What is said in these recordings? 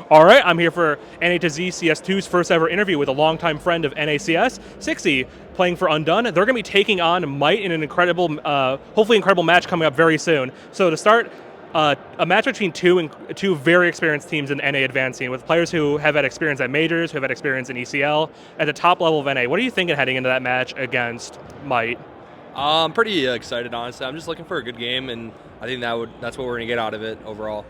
All right, I'm here for NA to Z CS2's first ever interview with a longtime friend of NACS, cxzi, playing for Undone. They're going to be taking on motm in an incredible, hopefully incredible match coming up very soon. So to start, a match between two very experienced teams in NA advancing, with players who have had experience at majors, who have had experience in ECL, at the top level of NA. What are you thinking heading into that match against motm? I'm pretty excited, honestly. I'm just looking for a good game, and I think that's what we're going to get out of it overall.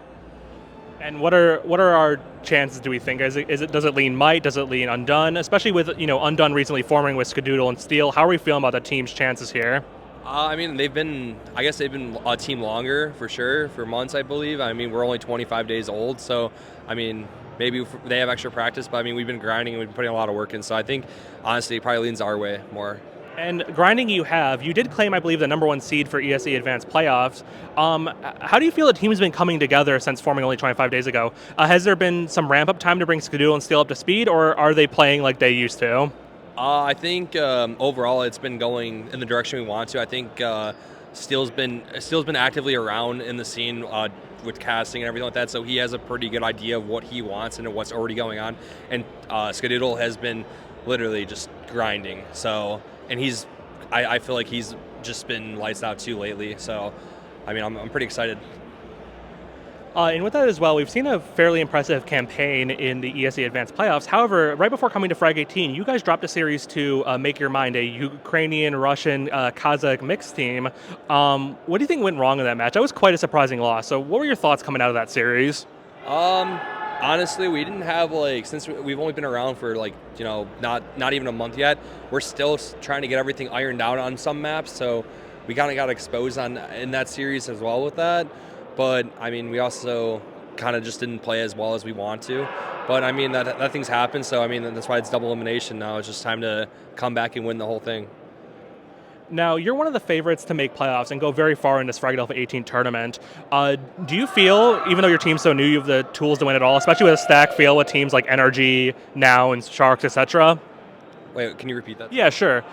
And what are our chances? Do we think does it lean motm? Does it lean Undone? Especially with Undone recently forming with Skadoodle and Steel. How are we feeling about the team's chances here? I mean, they've been a team longer for sure, for months, I believe. I mean, we're only 25 days old, so I mean, maybe they have extra practice, but I mean, we've been grinding and we've been putting a lot of work in. So I think honestly, it probably leans our way more. And grinding you did claim, I believe, the #1 seed for ESE Advanced Playoffs. How do you feel the team's been coming together since forming only 25 days ago? Has there been some ramp-up time to bring Skadoodle and Steel up to speed, or are they playing like they used to? I think overall it's been going in the direction we want to. I think Steel's been actively around in the scene with casting and everything like that, so he has a pretty good idea of what he wants and what's already going on. And Skadoodle has been literally just grinding. So, and I feel like he's just been lights out too lately. So, I mean, I'm pretty excited. And with that as well, we've seen a fairly impressive campaign in the ESE Advanced Playoffs. However, right before coming to Frag 18, you guys dropped a series to Make Your Mind, a Ukrainian, Russian, Kazakh mixed team. What do you think went wrong in that match? That was quite a surprising loss. So what were your thoughts coming out of that series? Honestly, we didn't have, since we've only been around for not even a month yet, we're still trying to get everything ironed out on some maps. So we kind of got exposed in that series as well with that. But I mean, we also kind of just didn't play as well as we want to. But I mean, that things happen. So I mean, that's why it's double elimination now. It's just time to come back and win the whole thing. Now, you're one of the favorites to make playoffs and go very far in this Fragadelphia 18 tournament. Do you feel, even though your team's so new, you have the tools to win it all, especially with a stack feel with teams like NRG, Now, and Sharks, etc.? Wait, can you repeat that? Yeah, sure.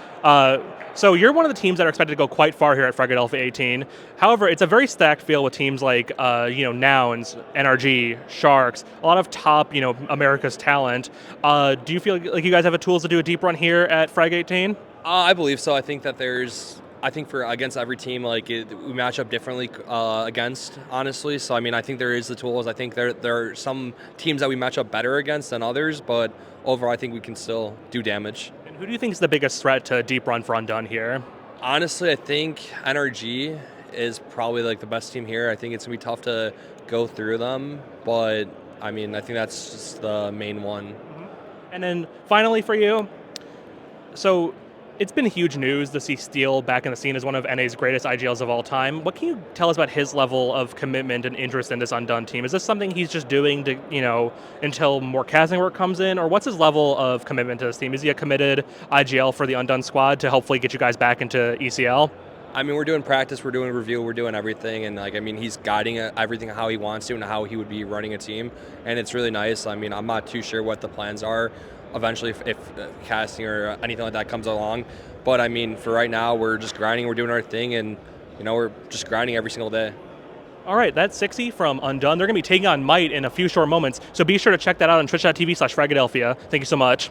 So you're one of the teams that are expected to go quite far here at Fragadelphia 18. However, it's a very stacked field with teams like Nouns, NRG, Sharks, a lot of top America's talent. Do you feel like you guys have the tools to do a deep run here at Frag 18? I believe so. I think that for against every team, we match up differently against, honestly. So I mean, I think there is the tools. I think there are some teams that we match up better against than others, but overall, I think we can still do damage. And who do you think is the biggest threat to deep run for Undone here? Honestly, I think NRG is probably the best team here. I think it's gonna be tough to go through them, but I mean, I think that's just the main one. Mm-hmm. And then finally for you, so it's been huge news to see Steel back in the scene as one of NA's greatest IGLs of all time. What can you tell us about his level of commitment and interest in this Undone team? Is this something he's just doing to, until more casting work comes in, or what's his level of commitment to this team? Is he a committed IGL for the Undone squad to hopefully get you guys back into ECL? I mean, we're doing practice, we're doing review, we're doing everything, and he's guiding everything how he wants to and how he would be running a team, and it's really nice. I mean, I'm not too sure what the plans are eventually if casting or anything like that comes along, but I mean, for right now, we're just grinding, we're doing our thing, and we're just grinding every single day. All right, that's cxzi from Undone. They're going to be taking on motm in a few short moments, so be sure to check that out on twitch.tv/Fragadelphia. Thank you so much.